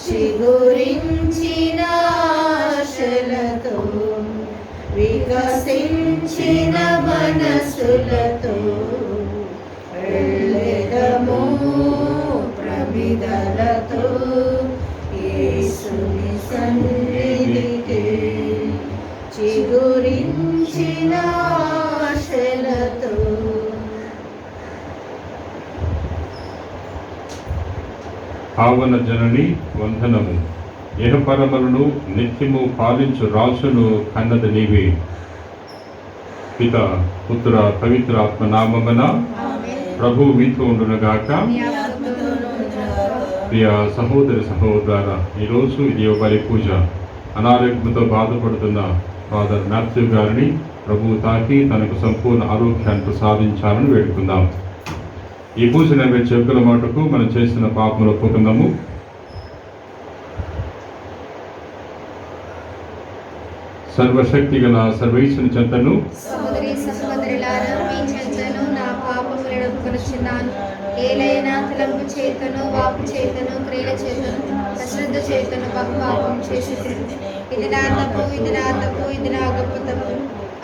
చిగురించిన ఆశలతో వికసించిన మనసులతో వెళ్ళెదము ప్రమిదలతో యేసుని సన్నిధికి చిగురించిన ఆశలతో. పావన జనని వందనము. ఇహపరములను నిత్యము పాలించు రాజును కన్నది నీవే. పిత పుత్ర పవిత్రాత్మ నామమున ప్రభు మీతో ఉండునుగాక. ప్రియ సహోదరి సహోదరులారా, ఈరోజు ఇది బలి పూజ. అనారోగ్యంతో బాధపడుతున్న ఫాదర్ మాథ్యూ గారిని ప్రభు తాకి తనకు సంపూర్ణ ఆరోగ్యాన్ని ప్రసాదించాలని వేడుకుందాం. ఈ పూజ నెరవేర్చే ఒక్కల మాటకు మనం చేసిన పాపములు ఒప్పుకుందాము. సర్వశక్తి గల సర్వేశ్వరుని చెంతను ఏలైనా తలంపు చేతను వాపు చేతను క్రియల చేతను అశ్రద్ధ చేతను బహుపాపం చేసి ఇది నా తప్పు, ఇది నా తప్పు, ఇది నా గొప్ప తప్పు.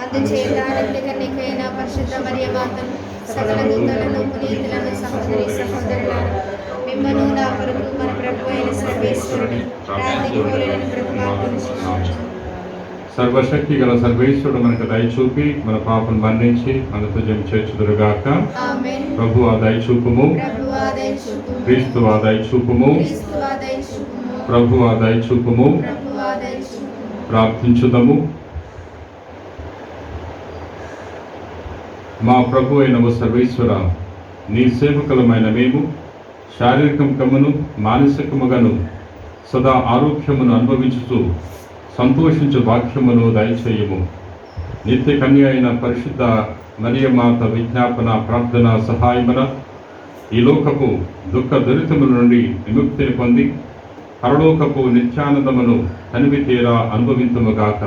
అందుచేత నికైన పరిశుద్ధ మరియమాతను సకల దూతలను పునీతులను సహోదరి సహోదరులను మిమ్మను నా కొరకు మన ప్రభు అయిన సర్వేశ్వరుని ప్రార్థించుకోలేని బ్రహ్మాత్మ. సర్వశక్తి గల సర్వేశ్వరుడు మనకు దయచూపి మన పాపను మన్నించి మనతో జం చేర్చుదురుగాక. ప్రభు ఆ దయచూపుము, క్రీస్తు ఆ దయచూపుము, ప్రభు ఆ దయచూపుము. ప్రార్థించుదము. మా ప్రభు అయిన ఓ సర్వేశ్వర, నీ సేవకులమైన మేము శారీరకమును మానసికముగాను సదా ఆరోగ్యమును అనుభవించుతూ సంతోషించు వాక్యమును దయచేయము. నిత్య కన్య అయిన పరిశుద్ధ మరియమాత విజ్ఞాపన ప్రార్థన సహాయమున ఈ లోకపు దుఃఖ దురితముల నుండి విముక్తిని పొంది పరలోకపు నిత్యానందమును తనివి తీరా అనుభవింతుముగాక.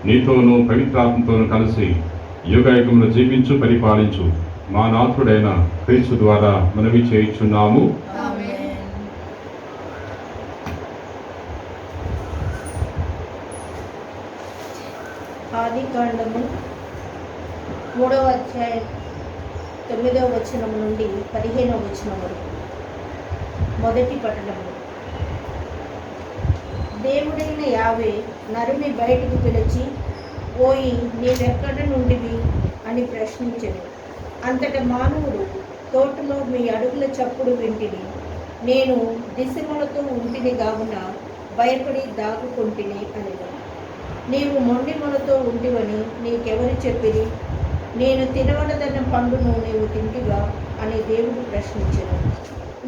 నీతోనూ పవిత్రాత్మతోనూ కలిసి యుగయుగమును జీవించు పరిపాలించు మా నాథుడైన క్రీస్తు ద్వారా మనవి చేయుచున్నాము. ఆదికాండము 3వ అధ్యాయం 9వ వచనం నుండి 15వ వచనం వరకు. మొదటి పట్టణము. దేవుడైన యావే నరుని బయటికి పిలిచి, ఓయి నీవెక్కడ నుండివి అని ప్రశ్నించెను. అంతట మానవుడు, తోటలో మీ అడుగుల చప్పుడు వింటిని, నేను దిశములతో ఉంటిని కావున భయపడి దాగుకుంటిని అనేది. నీవు మొండి మొలతో ఉంటివని నీకెవరు చెప్పిరి? నేను తినవలదన్న పండును నీవు తింటివా అని దేవుడు ప్రశ్నించెను.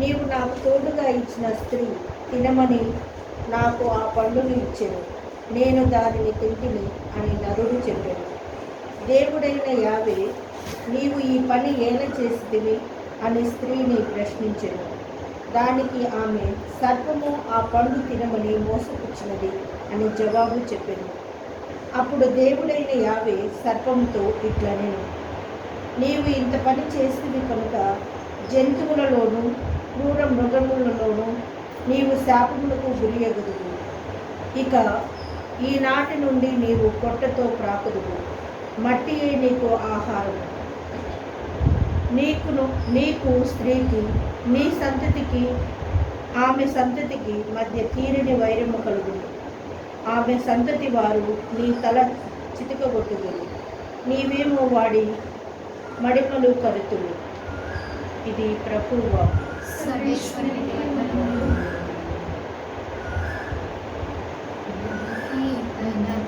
నీవు నాకు తోడుగా ఇచ్చిన స్త్రీ తినమని నాకు ఆ పండును ఇచ్చెను, నేను దానిని తింటిని అని నరుడు చెప్పాను. దేవుడైన యావే, నీవు ఈ పని ఎలా చేసితివి అని స్త్రీని ప్రశ్నించెను. దానికి ఆమె, సర్పము ఆ పండు తినమని మోసపుచ్చినది అని జవాబు చెప్పాను. అప్పుడు దేవుడైన యావే సర్పంతో ఇట్లనెను, నీవు ఇంత పని చేసినవి కనుక జంతువులలోనూ క్రూర మృగములలోనూ నీవు శాపములకు గురియగుదువు. ఇక ఈనాటి నుండి నీవు పొట్టతో ప్రాకుదువు, మట్టియే నీకు ఆహారం. నీకు స్త్రీకి, నీ సంతతికి ఆమె సంతతికి మధ్య తీరని వైరము కలుగును. ఆమె సంతతి వారు నీ తల చితకగొట్టుదురు, నీవేమో వాడి మడిమలు కరుతులు. ఇది ప్రభువు వాక్కు.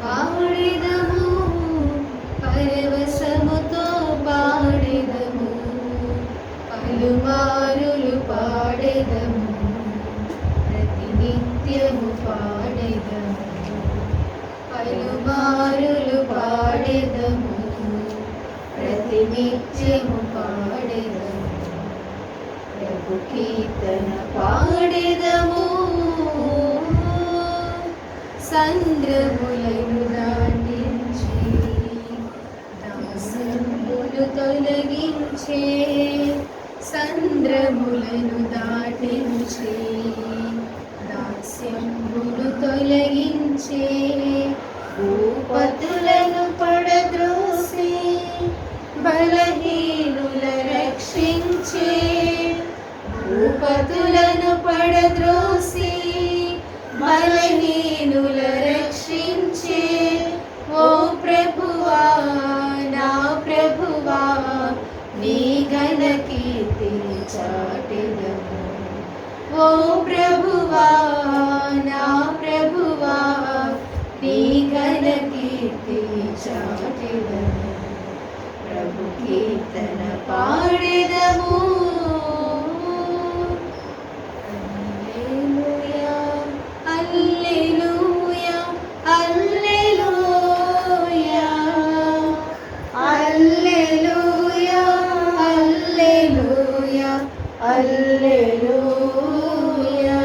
పాడెదము పరవశముతో పాడెదము, పలుమారులు పాడెదము, ప్రతినిత్యము పాడెదము, పలుమారులు పాడెదము, ప్రతినిత్యము పాడెదము, ప్రభు కీర్తన పాడెదము. సంద్రములను దాటించి దాసములు తొలగించే, సంద్రములను దాటించి తొలగించే, భూపతులను పడద్రోసి బలహీనుల రక్షించే, భూపతులను పడద్రోసి బలహీనుల రక్షించే. ఓ ప్రభువా, నా ప్రభువా, నీ ఘన కీర్తిని చాటెదము. ఓ ప్రభువా, నా ప్రభువా, నీ ఘన కీర్తిని చాటెదము. ప్రభు కీర్తన పాడెదము. హల్లెలూయా, హల్లెలూయా, హల్లెలూయా, హల్లెలూయా, హల్లెలూయా.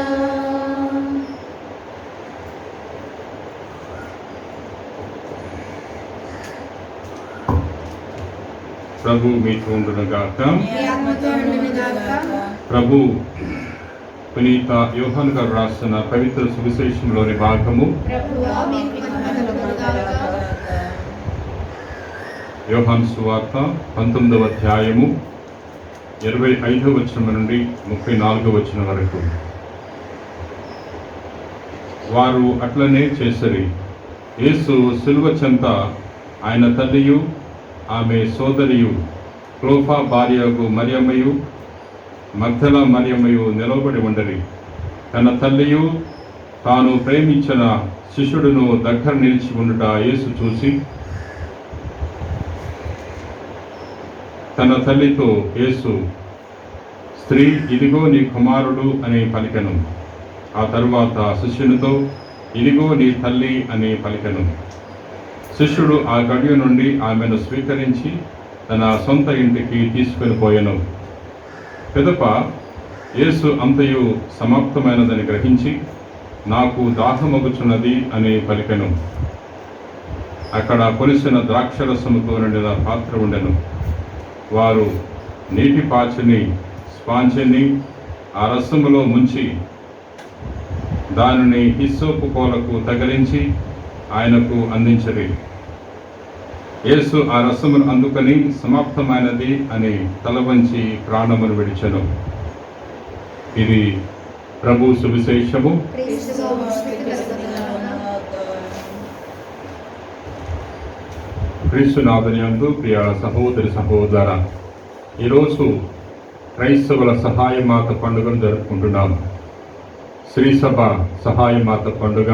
ప్రభు మీతో ఉండునుగాక. మీ ఆత్మతో ఉండునుగాక. ప్రభు పునీత యోహాను గారు రాసిన పవిత్ర సువిశేషంలోని భాగము ప్రభువా, మీకు మహిమ కలుగునుగాక. యోహాను సువార్త 19వ అధ్యాయము 25వ వచనం నుండి 34వ వచనం వరకు. వారు అట్లనే చేసరి. యేసు సిలువ చెంత ఆయన తల్లియు ఆమె సోదరియు క్లోఫా భార్యకు మరియమ్మయు మగ్దల మరియమ్మయు నిలవబడి ఉండరి. తన తల్లియు తాను ప్రేమించిన శిష్యుడును దగ్గర నిలిచి ఉండుట యేసు చూసి తన తల్లితో, యేసు, స్త్రీ, ఇదిగో నీ కుమారుడు అని పలికెను. ఆ తరువాత శిష్యునితో, ఇదిగో నీ తల్లి అని పలికెను. శిష్యుడు ఆ గడియ నుండి ఆమెను స్వీకరించి తన సొంత ఇంటికి తీసుకొని పోయెను. పిదప యేసు అంతయు సమాప్తమైనదని గ్రహించి, నాకు దాహమగుచున్నది అని పలికెను. అక్కడ పొలిసిన ద్రాక్షరసముతో నిండిన పాత్ర ఉండెను. వారు నీటి పాచిని స్పాంజిని ఆ రసములో ముంచి దానిని హిస్సోపు కోలకు తగిలించి ఆయనకు అందించరి. యేసు ఆ రసమును అందుకొని సమాప్తమైనది అని తల వంచి ప్రాణమును విడిచెను. ఇది ప్రభు సువిశేషము. క్రీస్తువా, స్తుతి కలుగునుగాక. క్రీస్తునాథునియందు ప్రియ సహోదరి సహోదర, ఈరోజు క్రైస్తవుల సహాయమాత పండుగను జరుపుకుంటున్నాం. శ్రీసభ సహాయమాత పండుగ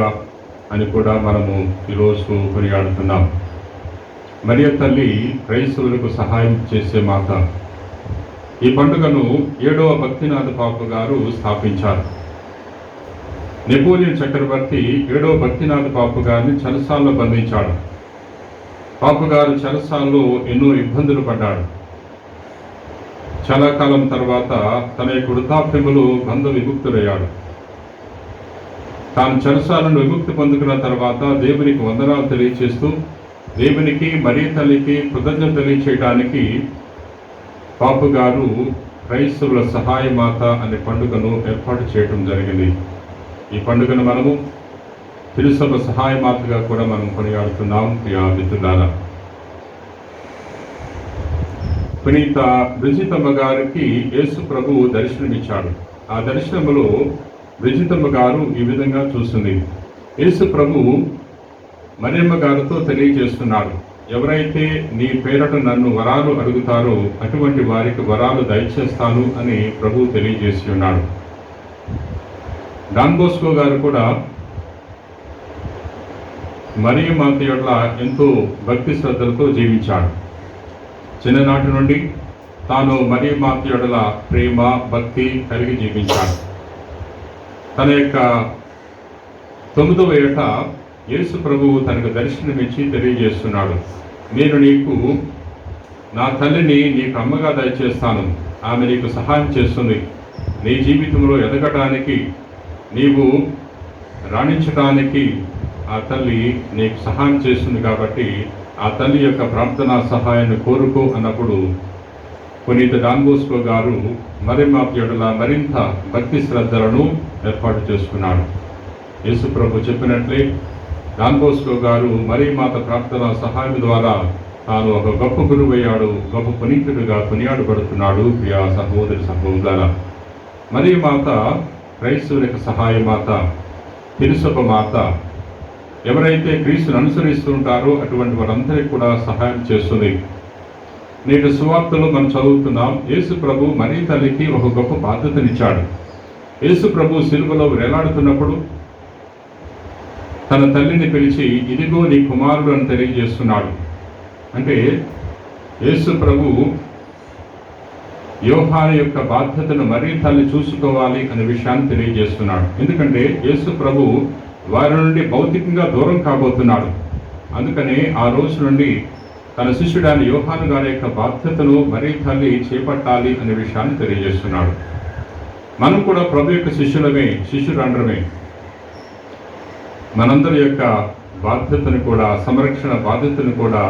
అని కూడా మనము ఈరోజు కొనియాడుతున్నాం. మరియ తల్లి క్రైస్తవులకు సహాయం చేసే మాత. ఈ పండుగను 7వ భక్తినాథ పాపు గారు స్థాపించారు. నెపోలియన్ చక్రవర్తి 7వ భక్తినాథ పాపు గారిని చెరసాల్లో బంధించాడు. పాపు గారు చెరసాల్లో ఎన్నో ఇబ్బందులు పడ్డాడు. చాలా కాలం తర్వాత తన యొక్క వృద్ధాప్యములో బంధ విముక్తుడయ్యాడు. తాను చెరసాలను విముక్తి పొందుకున్న తర్వాత దేవునికి వందనాలు తెలియచేస్తూ, దేవునికి మరియ తల్లికి కృతజ్ఞత తెలియచేయడానికి పాపు గారు క్రైస్తవుల సహాయమాత అనే పండుగను ఏర్పాటు చేయడం జరిగింది. ఈ పండుగను మనము తిరుసభ సహాయమాతగా కూడా మనం కొనియాడుతున్నాం. ప్రియా మిత్రులారా, పునీత బ్రిజితమ్మ గారికి యేసు ప్రభువు దర్శనమిచ్చాడు. ఆ దర్శనములో బ్రిజితమ్మ గారు ఈ విధంగా చూస్తుంది. యేసు ప్రభువు మరియమ్మ గారితో తెలియజేస్తున్నాడు, ఎవరైతే నీ పేరట నన్ను వరాలు అడుగుతారో అటువంటి వారికి వరాలు దయచేస్తాను అని ప్రభువు తెలియజేసి ఉన్నాడు. డాన్ బోస్కో గారు కూడా మరియ మాత యొక్క ఎంతో భక్తి శ్రద్ధలతో జీవించాడు. చిన్ననాటి నుండి తాను మరియ మాత యొడల ప్రేమ భక్తి కలిగి జీవించాడు. తన యొక్క 9వ ఏట యేసు ప్రభువు తనకు దర్శనమిచ్చి తెలియజేస్తున్నాడు, నేను నీకు నా తల్లిని నీకు అమ్మగా దయచేస్తాను. ఆమె నీకు సహాయం చేస్తుంది. నీ జీవితంలో ఎదగటానికి, నీవు రాణించటానికి ఆ తల్లి నీకు సహాయం చేస్తుంది. కాబట్టి ఆ తల్లి యొక్క ప్రార్థనా సహాయాన్ని కోరుకో అన్నప్పుడు పునీత డాన్ బోస్కో గారు మరియమ్మ యొడల మరింత భక్తి శ్రద్ధలను ఏర్పాటు చేసుకున్నాడు. యేసు ప్రభు చెప్పినట్లే డాన్ బోస్కో గారు మరియమాత ప్రార్థన సహాయం ద్వారా తాను ఒక గొప్ప గురువయ్యాడు, గొప్ప పునీతుడిగా కొనియాడబడుతున్నాడు. ప్రియా సహోదరి సహోదరులారా, మరియమాత క్రైస్తవుల యొక్క సహాయ మాత, తిరుసభ మాత. ఎవరైతే క్రీస్తుని అనుసరిస్తూ ఉంటారో అటువంటి వారందరికీ కూడా సహాయం చేస్తుంది. నేటి సువార్తలో మనం చదువుతున్నాం, యేసు ప్రభు మరియ తల్లికి ఒక గొప్ప బాధ్యతనిచ్చాడు. యేసు ప్రభు సిలువలో వేలాడుతున్నప్పుడు తన తల్లిని పిలిచి ఇదిగో నీ కుమారుడు అని తెలియజేస్తున్నాడు. అంటే యేసు ప్రభు యోహాను యొక్క బాధ్యతను మరియ తల్లి చూసుకోవాలి అనే విషయాన్ని తెలియజేస్తున్నాడు. ఎందుకంటే యేసు ప్రభు వారి నుండి భౌతికంగా దూరం కాబోతున్నాడు. అందుకనే ఆ రోజు నుండి తన శిష్యుడైన యోహాను గారి యొక్క బాధ్యతను మరియ తల్లి చేపట్టాలి అనే విషయాన్ని తెలియజేస్తున్నాడు. మనం కూడా ప్రభు యొక్క శిష్యురాండ్రమే. మనందరి యొక్క బాధ్యతను కూడా, సంరక్షణ బాధ్యతను కూడా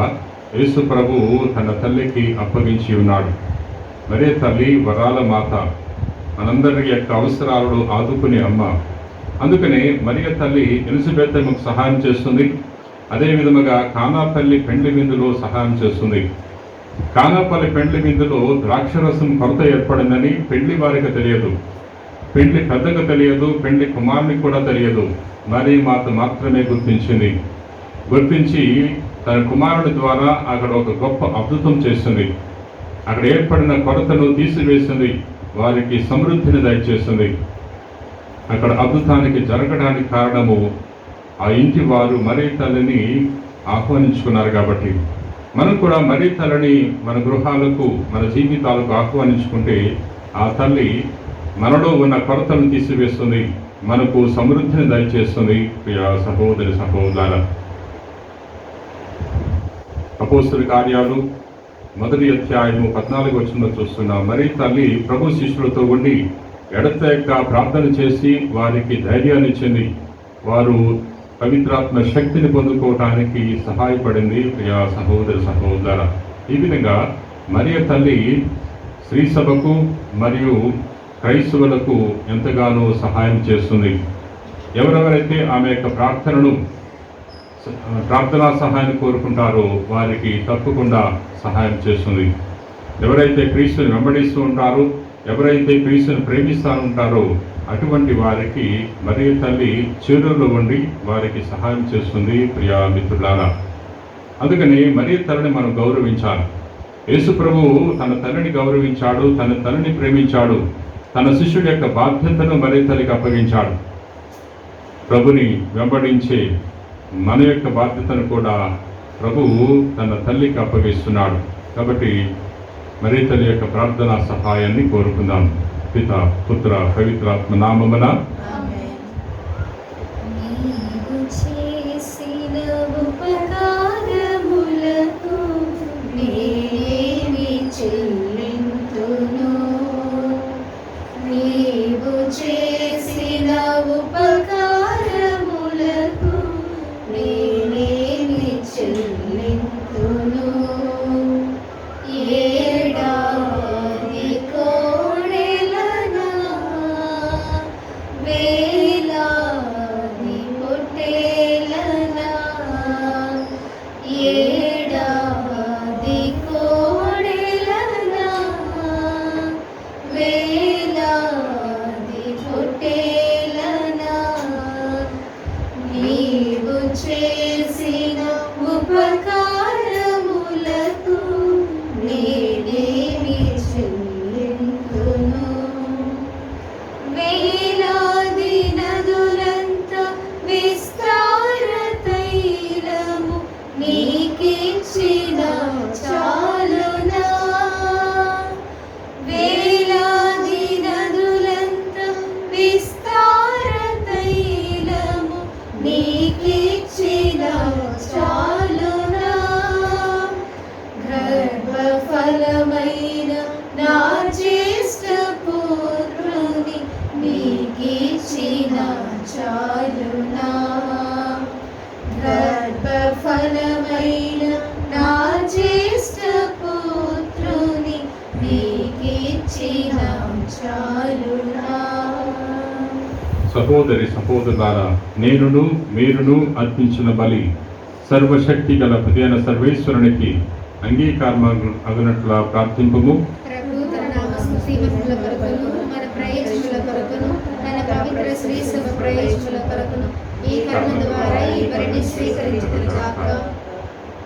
యేసు ప్రభు తన తల్లికి అప్పగించి ఉన్నాడు. మరియ తల్లి వరాల మాత, మనందరి యొక్క అవసరాలను ఆదుకునే అమ్మ. అందుకనే మరియ తల్లి ఎలిజబెత్కు సహాయం చేస్తుంది. అదే విధముగా కానాపల్లి పెండ్లి విందులో సహాయం చేస్తుంది. కానాపల్లి పెండ్లి విందులో ద్రాక్షరసం కొరత ఏర్పడిందని పెండ్లి వారికి తెలియదు, పెండ్లి పెద్దకు తెలియదు, పెండ్లి కుమారునికి కూడా తెలియదు. మరియమాత మాత్రమే గుర్తించి తన కుమారుడి ద్వారా అక్కడ ఒక గొప్ప అద్భుతం చేస్తుంది. అక్కడ ఏర్పడిన కొరతను తీసివేసింది, వారికి సమృద్ధిని దయచేస్తుంది. అక్కడ అద్భుతానికి జరగడానికి కారణము ఆ ఇంటి వారు మరియ తల్లిని ఆహ్వానించుకున్నారు. కాబట్టి మనం కూడా మరియ తల్లిని మన గృహాలకు, మన జీవితాలకు ఆహ్వానించుకుంటే ఆ తల్లి మనలో ఉన్న కొరతను తీసివేస్తుంది, మనకు సమృద్ధిని దయచేస్తుంది. ప్రియ సహోదరి సహోదరులారా, అపోస్తలుల కార్యాలు 1వ అధ్యాయము 14వ వచనంలో చూస్తున్నాం. మరియ తల్లి ప్రభు శిష్యులతో ఉండి ఎడతెగక ప్రార్థన చేసి వారికి ధైర్యాన్ని ఇచ్చింది. వారు పవిత్రాత్మ శక్తిని పొందుకోవటానికి సహాయపడింది. ప్రియ సహోదరి సహోదరులారా, ఈ విధంగా మరియ తల్లి శ్రీ సభకు మరియు క్రైస్తవులకు ఎంతగానో సహాయం చేస్తుంది. ఎవరెవరైతే ఆమె యొక్క ప్రార్థనా సహాయాన్ని కోరుకుంటారో వారికి తప్పకుండా సహాయం చేస్తుంది. ఎవరైతే క్రీస్తుని వెంబడిస్తూ ఉంటారో, ఎవరైతే క్రీస్తుని ప్రేమిస్తూ ఉంటారో అటువంటి వారికి మరియ తల్లి చేరువలో ఉండి వారికి సహాయం చేస్తుంది. ప్రియా మిత్రులారా, అందుకని మరియ తల్లిని మనం గౌరవించాలి. యేసు ప్రభువు తన తల్లిని గౌరవించాడు, తన తల్లిని ప్రేమించాడు, తన శిష్యుడి యొక్క బాధ్యతను మరియ తల్లికి అప్పగించాడు. ప్రభుని వెంబడించే మన యొక్క బాధ్యతను కూడా ప్రభువు తన తల్లికి అప్పగిస్తున్నాడు. కాబట్టి మరియ తల్లి యొక్క ప్రార్థనా సహాయాన్ని కోరుకుందాం. పిత, పుత్ర, పవిత్రాత్మ నామమున సహోదరి సహోదరులారా, నేనును మీరును అర్పించిన బలి సర్వశక్తి గల ప్రతిన సర్వేశ్వరునికి అంగీకారం అగునట్లా ప్రార్థింపము. ప్రభు తన నామ స్తుతిమహిమల కొరకును మన ప్రయోజనముల కొరకును తన పవిత్ర శ్రీ సభ ప్రయోజనముల కొరకును ఈ కరుణ ద్వారా ఈ బలిని స్వీకరించుదురుగాక.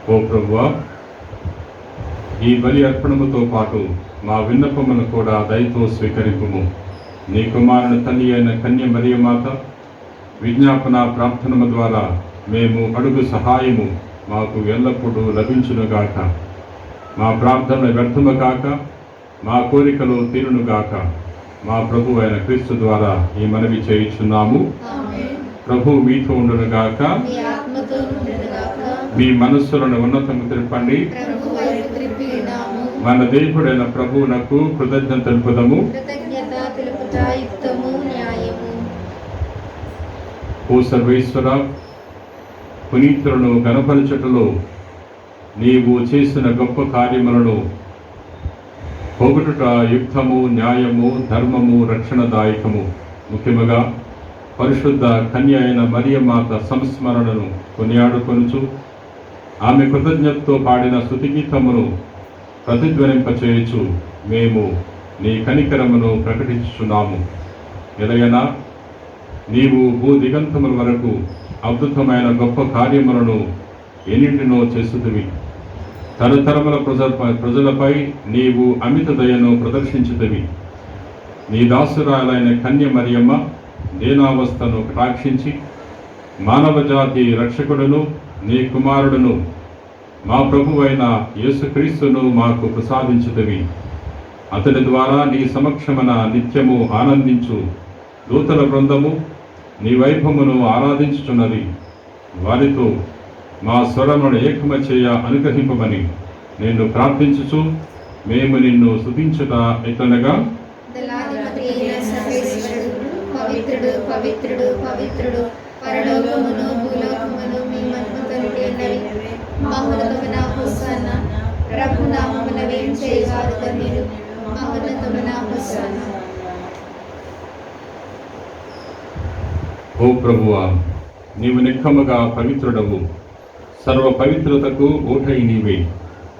ఓ ప్రభువా, ఈ బలి అర్పణముతో పాటు మా విన్నపమును కూడా దయతో స్వీకరింపుము. నీ కుమారుని తల్లి అయిన కన్య మరియమాత విజ్ఞాపన ప్రార్థనము ద్వారా మేము అడుగు సహాయము మాకు ఎల్లప్పుడూ లభించునుగాక. మా ప్రార్థన వ్యర్థము కాక, మా కోరికలు తీరునుగాక. మా ప్రభు అయిన క్రీస్తు ద్వారా ఈ మనవి చేయుచున్నాము. ఆమేన్. ప్రభు మీతో ఉండునుగాక. మీ ఆత్మతోను ఉండునుగాక. మీ మనస్సులను ఉన్నతము తెలుపండి. ప్రభు వైపు త్రిప్పి ఉన్నాము. మన దేవుడైన ప్రభువునకు కృతజ్ఞత తెలుపుదము. కృతజ్ఞత తెలుపుట యుక్తము న్యాయము. ఓ సర్వేశ్వర, పునీతులను గణపరచుటలో నీవు చేసిన గొప్ప కార్యములను పొగుడుట యుక్తము, న్యాయము, ధర్మము, రక్షణదాయకము. ముఖ్యముగా పరిశుద్ధ కన్య అయిన మరియమాత సంస్మరణను కొనియాడుకొనుచు ఆమె కృతజ్ఞతతో పాడిన స్తుతిగీతమును ప్రతిధ్వనింపచేయచ్చు మేము నీ కనికరమును ప్రకటించుచున్నాము. ఎలయనా నీవు భూదిగంతముల వరకు అద్భుతమైన గొప్ప కార్యములను ఎన్నింటినో చేస్తుతివి. తరతరముల ప్రజలపై నీవు అమిత దయను ప్రదర్శించుతివి. నీ దాసురాలైన కన్య మరియమ్మ దీనావస్థను కటాక్షించి మానవ జాతి రక్షకుడును నీ కుమారుడును మా ప్రభువైన యేసుక్రీస్తును మాకు ప్రసాదించుతివి. అతని ద్వారా నీ సమక్షమన నిత్యము ఆనందించు దూతల బృందము నీ వైభవమును ఆరాధించుచున్నది. వారితో మా స్వరమును ఏకమ చేయ అనుగ్రహింపమని నిన్ను ప్రార్థించుచు మేము నిన్ను స్తుతించుట ఎట్లనగా, దళాధిపతి అయిన సర్వేశ్వరుడు పవిత్రుడు పవిత్రుడు పవిత్రుడు, పరలోకమును భూలోకమును మీ మహిమతో నిండినవి. మహోన్నతమైన హోసన్న, ప్రభు నామమున వేంచేయవారు ధన్యులు. మహోన్నతమైన హోసన్న. ఓ ప్రభువా, నీవు నిక్కముగా పవిత్రుడవు, సర్వ పవిత్రతకు ఊటై నీవే.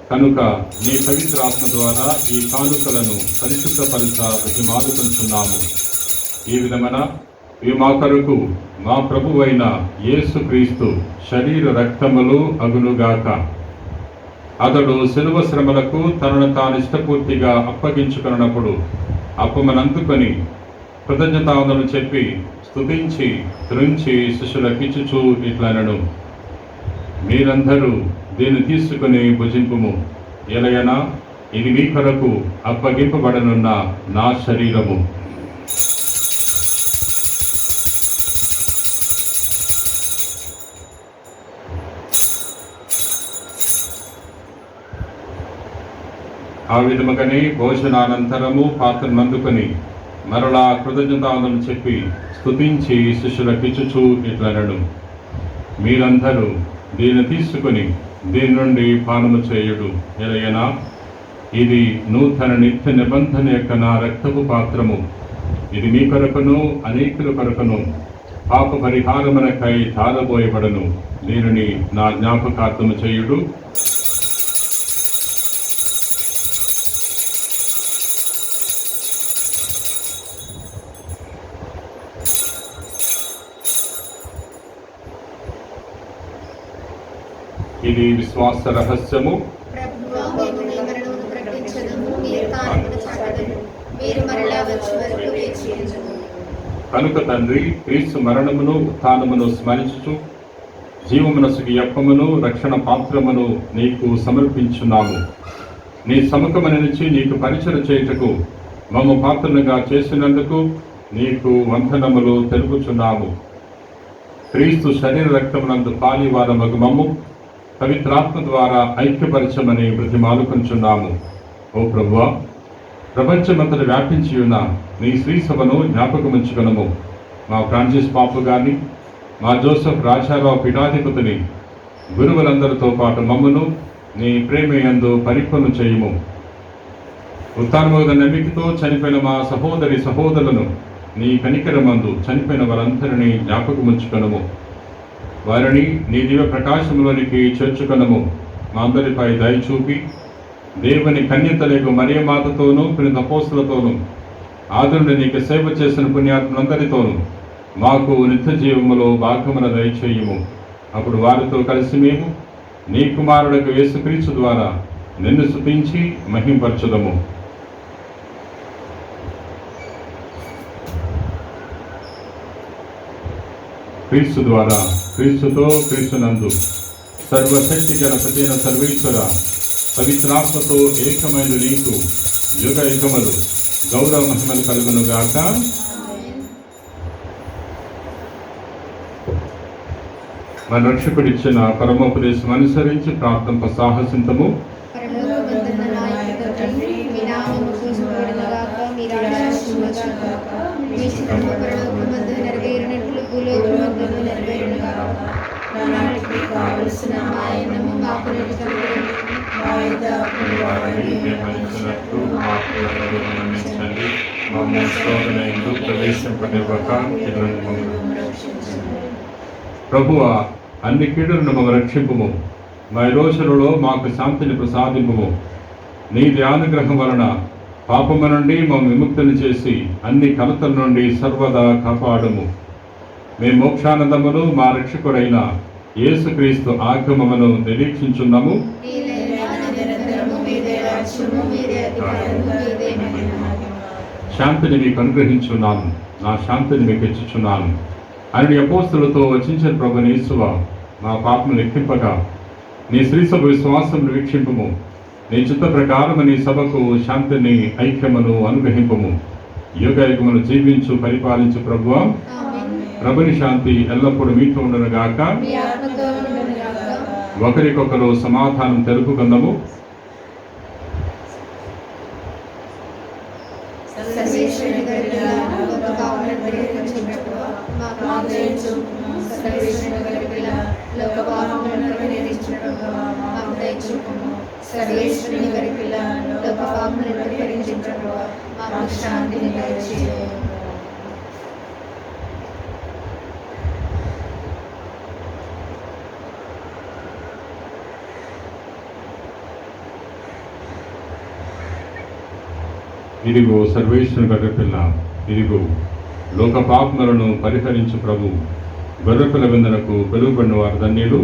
కనుక నీ పవిత్ర ఆత్మ ద్వారా ఈ కానుకలను పరిశుద్ధపరచ ప్రతిమాలుకొంచున్నాము. ఈ విధమైన ఇవి మా కొరకు మా ప్రభువైన యేసుక్రీస్తు శరీర రక్తములు అగునుగాక. అతడు శిలువ శ్రమలకు తనను తాను ఇష్టపూర్తిగా అప్పగించుకున్నప్పుడు అప్పమనందుకొని కృతజ్ఞతావందనలు చెప్పి స్తుతించి త్రుంచి శిష్యులకిచ్చుచూ ఇట్లనను, మీరందరూ దీన్ని తీసుకుని భుజింపుము. ఎలయనా ఇది మీ కొరకు అప్పగింపబడనున్న నా శరీరము. ఆ విధముగానే భోజనానంతరము పాత్రను అందుకొని మరలా కృతజ్ఞతావందనలు చెప్పి స్తుతించి శిష్యులకిచ్చుచూ ఇట్లనను, మీరందరూ దీన్ని తీసుకుని దీని నుండి పానము చేయుడు. ఎలయనా ఇది నూతన నిత్య నిబంధన యొక్క నా రక్తపు పాత్రము. ఇది మీ కొరకును అనేకుల కొరకును పాప పరిహారమునకై తారబోయబడను. దీనిని నా జ్ఞాపకార్థము చేయుడు. ఇది విశ్వాస రహస్యము. ప్రభువా, మేము నీ మరణమును ప్రకటించదము, నీ ఉత్థానమును చాటెదము. మీరు మరలా వచ్చే వరకు వేచి ఉండుము. కనుక తండ్రి, క్రీస్తు మరణమును ఉత్థానమును స్మరించుచు జీవమునసుకి యప్పమును రక్షణ పాత్రమును నీకు సమర్పించున్నాము. నీ సముఖమున నుంచి నీకు పరిచయం చేయుటకు మమ్ము పాత్రలుగా చేసినందుకు నీకు వందనములు తెలుపుచున్నాము. క్రీస్తు శరీర రక్తమునందు పాలివారమగు మమ్ము పవిత్రాత్మ ద్వారా ఐక్యపరచమని బ్రతిమాలుకొంచున్నాము. ఓ ప్రభువా, ప్రపంచమంతటా వ్యాపించి ఉన్న నీ శ్రీ సభను జ్ఞాపకముంచుకొనుము. మా ఫ్రాన్సిస్ పాపు గారిని, మా జోసెఫ్ రాజారావు పీఠాధిపతిని, గురువులందరితో పాటు మమ్మను నీ ప్రేమయందు పరిపూర్ణ చేయుము. ఉత్థానమగు నమ్మికతో చనిపోయిన మా సహోదరి సహోదరులను నీ కనికరమందు చనిపోయిన వారందరినీ జ్ఞాపకముంచుకొనుము. వారిని నీ దివ్య ప్రకాశంలోనికి చేర్చుకొనుము. మా అందరిపై దయ చూపి దేవుని కన్యతలకు మరియమాతతోనూ పునీత అపోస్తలులతోనూ ఆదరుడు నీకు సేవ చేసిన పుణ్యాత్ములందరితోనూ మాకు నిత్య జీవములో భాగమున దయచేయుము. అప్పుడు వారితో కలిసి మేము నీ కుమారుడకు యేసుక్రీస్తు ద్వారా నిన్ను స్తుతించి మహింపరచుదము. క్రీస్తు ద్వారా, క్రీస్తుతో, క్రీస్తునందు సర్వశక్తి గల ప్రతిన సర్వేశ్వర పవిత్రాత్మతో ఏకమైన నీకు యుగ యుగములు గౌరవ మహిమలు కలుగును గాక. మన రక్షకుడిచ్చిన పరమోపదేశం అనుసరించి ప్రార్థన సాహసింతము. నెరవేరినట్లు భూలోకమందు నెరవేరును గాక. నానాటికి కావలసిన ఆయనము మాకు ప్రభువా, అన్ని కీడులను మమ్మ రక్షింపుము. మా రోజులలో మాకు శాంతిని ప్రసాదింపుము. నీది అనుగ్రహం వలన పాపము నుండి మమ్మ విముక్తిని చేసి అన్ని కలతల నుండి సర్వదా కాపాడుము. మేము మోక్షానందమును మా రక్షకుడైన యేసుక్రీస్తు ఆగమమును నిరీక్షించున్నాము. శాంతిని మీకు అనుగ్రహించున్నాను, నా శాంతిని మీకు ఇచ్చుచున్నాను అని అపోస్తలులతో వచించిన ప్రభుని యేసువా, మా పాపము లెక్కింపగా నీ శ్రీసభ విశ్వాసమును వీక్షింపుము. నీ చిత్త ప్రకారము నీ సభకు శాంతిని ఐక్యమును అనుగ్రహింపుము. యుగ యుగమును జీవించు పరిపాలించు ప్రభువా, ప్రభుని శాంతి ఎల్లప్పుడూ మీతో ఉండును గాక. ఒకరికొకరు సమాధానం తెలుపుకుందాము. ఇదిగో సర్వేశ్వరుని గొర్రెపిల్ల, ఇదిగో లోక పాపములను పరిహరించు ప్రభు. గొర్రెపిల్ల విందునకు పిలువబడిన వారు ధన్యులు.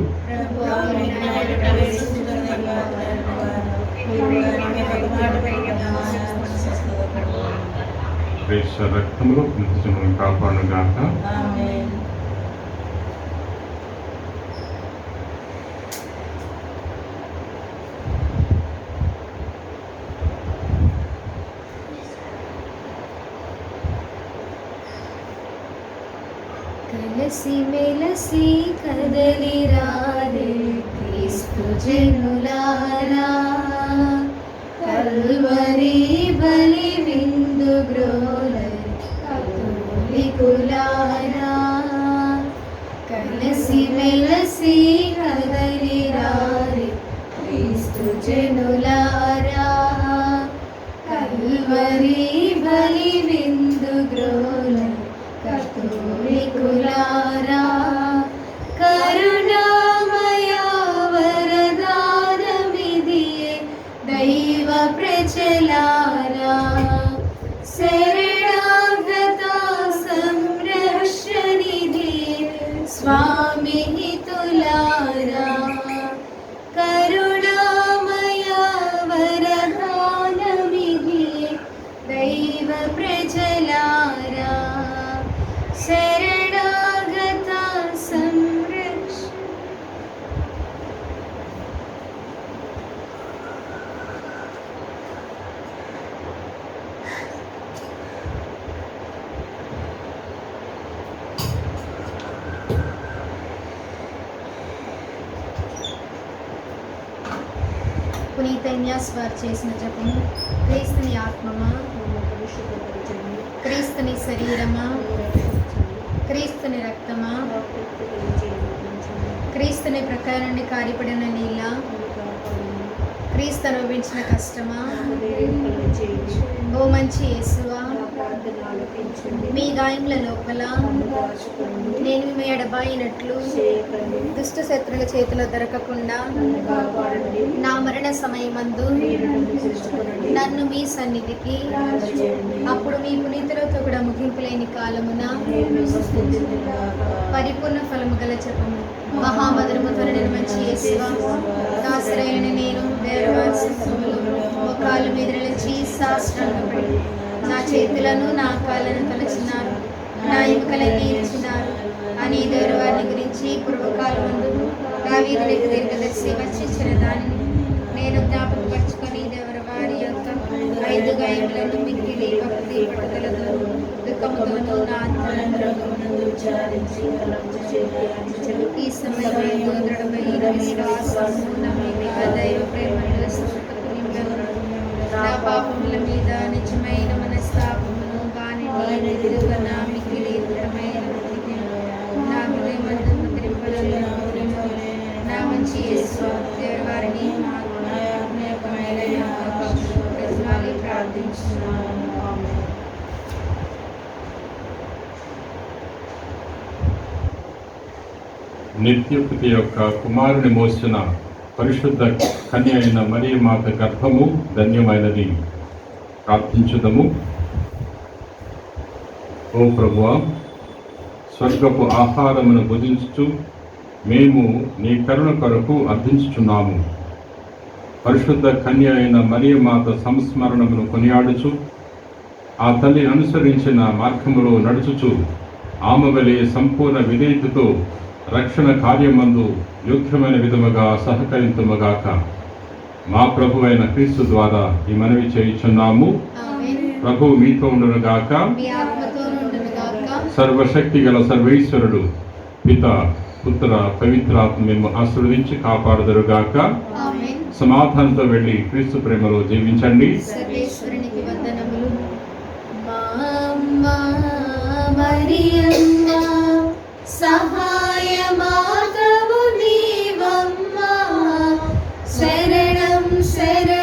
రక్తములో నిత్యములను కాపాడును గాక. కలసి మెలసి కదలిరారే క్రీస్తు జనులారా, కల్వరి బలి విందు గ్రోలరి కతోలికులారా. కలసి మెలసి కదలిరారే క్రీస్తు జనులారా, కల్వరి బలి విందు గ్రోలరి కతోలికులారా. కరుణామయ వరదానమిదియే దైవ ప్రజలారా, శరణాగత సంరక్షణిదియే స్వామి హితులారా. కరుణామయ వరదానమిదియే దైవ ప్రజలారా, శరణాగత సంరక్ష. పునీత ఇన్యాస్ వారు చేసిన జపము. క్రీస్తుని ఆత్మమా, క్రీస్తుని శరీరమా, క్రీస్తుని రక్తమా, క్రీస్తుని ప్రకారాన్ని కారిపడిన నీళ్ళ, క్రీస్తు అనుభవించిన కష్టమా, ఓ మంచి యేసువా, రప్పించండి. మీ గాయముల లోపల నన్ను దాచుకోండి. నేను మీ ఎడబాయినట్లు చేయకండి. దుష్ట శత్రుల చేతిలో దొరకకుండా నన్ను కాపాడండి. నా మరణ సమయమందు మీరు నన్ను చేర్చుకొనండి. నన్ను మీ సన్నిధికి రాజేయండి. అప్పుడు మీ పునీతులతో కూడా ముగింపు లేని కాలమున నేను స్తుతించుదునుగాక. పరిపూర్ణ ఫలము గల జపము మహామధురముతో మంచి యేసువా, దాసరైన నేను దేవవాసములో మోకాళ్ళ మీద నిలిచి సాష్టాంగపడి నా చేతులను నా కాళ్ళను తలచినారు, నా ఎముకలన్నీ ఇచ్చినారు అని వారిని గురించి పూర్వకాలమందు దావీదునికి దీర్ఘదర్శి వచ్చించిన దానిని నేను జ్ఞాపకపరుచుకొని వారి యొక్క 5 గాయములను మిక్కిలి భక్తి పట్టుదలతో దుఃఖముతో నా అంతరంగమునందు విచారించి కలము చేయాలి. ఈ సమయంలో దృఢమైన విశ్వాసము నమ్మిక దైవ ప్రేమలో స్వస్థతకు నింపెను. నా పాపముల మీద నిజమైన మనస్తాపమును వానిని ఎదురుగన మిక్కిలి దృఢమైన భక్తిని నా హృదయమందు ముద్రింపలను నా మంచి యేసు దేవుని వారిని ప్రార్థించున్నాను. నిత్యపతి యొక్క కుమారుని మోసిన పరిశుద్ధ కన్య అయిన మరియ మాత గర్భము ధన్యమైనది. ప్రార్థించుదము. ఓ ప్రభువా, స్వర్గపు ఆహారమును భుజించుచు మేము నీ కరుణ కొరకు అర్థించుచున్నాము. పరిశుద్ధ కన్య అయిన మరియ మాత సంస్మరణమును కొనియాడుచు ఆ తల్లి అనుసరించిన మార్గములో నడుచుచు ఆమె వలె సంపూర్ణ విధేయతతో రక్షణ కార్యమందు యోగ్యమైన విధముగా సహకరింతుముగాక. మా ప్రభు అయిన క్రీస్తు ద్వారా ఈ మనవి చేయుచున్నాము. ఆమేన్. ప్రభువు మీతో ఉండునుగాక. మీ ఆత్మతో నుండునుగాక. సర్వశక్తి గల సర్వేశ్వరుడు పిత పుత్ర పవిత్రాత్మ మేము ఆశీర్వదించి కాపాడుదురుగాక. ఆమేన్. సమాధానంతో వెళ్ళి క్రీస్తు ప్రేమలో జీవించండి. సర్వేశ్వరునికి వందనములు. మా అమ్మ మరియమ్మ సహాయమాతవు నీవమ్మ, శరణం శరణం